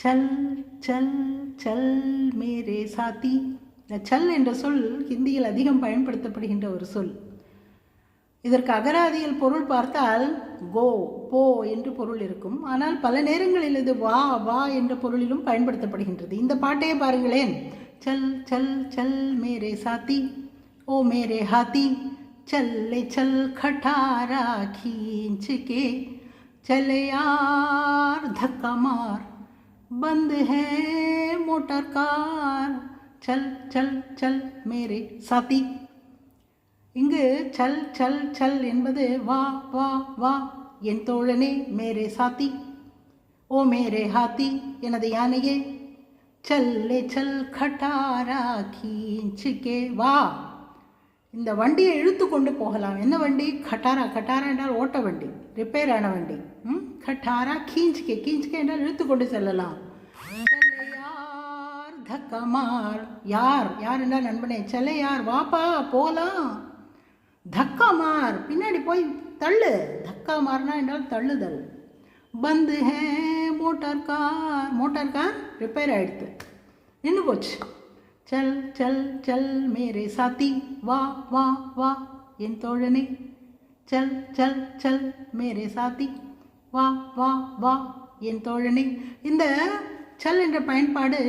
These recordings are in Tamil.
சல் சல் சல் மேரே சாத்தி. இந்த சல் என்ற சொல் ஹிந்தியில் அதிகம் பயன்படுத்தப்படுகின்ற ஒரு சொல். இதற்கு அகராதியில் பொருள் பார்த்தால் கோ, போ என்று பொருள் இருக்கும். ஆனால் பல நேரங்களில் இது வா, வா என்ற பொருளிலும் பயன்படுத்தப்படுகின்றது. இந்த பாட்டையே பாருங்களேன். சல் சல் சல் மேரே சாத்தி, ஓ மேரே ஹாத்தி, चले चल खटारा खींच के, चले यार धक्का मार, बंद है मोटर कार, चल चल चल मेरे साथी. இங்கு சல் சல் சல் என்பது வா வா வா என் தோழனே, மேரே சாத்தி, ஓ மேரே ஹாத்தி எனது யானையே, சல்லே சல் கட்டாரா கீஞ்சுக்கே வா, இந்த வண்டியை இழுத்து கொண்டு போகலாம். என்ன வண்டி? கட்டாரா. கட்டாரா என்றால் ஓட்ட வண்டி, ரிப்பேர் ஆன வண்டி. கட்டாரா கீஞ்சுக்கே, கீஞ்சுக்கே என்றால் இழுத்து கொண்டு செல்லலாம். யார் தக்கா மார், யார் யார் என்றால் நண்பனே, செல்ல யார் வாப்பா போகலாம். தக்கா மார் பின்னாடி போய் தள்ளு. தக்கா மார்னா என்றால் தள்ளுதல். பந்து ஹே motor car, motor car repair ஆகிடுது, நின்று போச்சு. चल चल चल मेरे साथी, வா வா வா என் தோழனே, चल चल चल मेरे साथी, வா வா வா என் தோழனே. இந்த சல் என்ற பயன்பாடு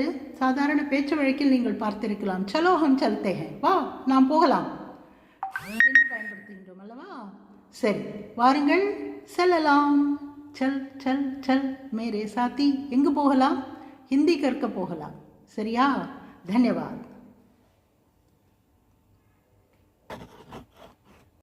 சாதாரண பேச்சு வழக்கில் நீங்கள் பார்த்திருக்கலாம். சலோ ஹம் சல்தே ஹே, வா நாம் போகலாம் என்று பயன்படுத்துகின்றோம் அல்லவா? சரி, வாருங்கள் செல்லலாம். சல் சல் சல் மேரே சாத்தி. எங்கு போகலாம்? ஹிந்தி கற்க போகலாம். சரியா? धन्यवाद.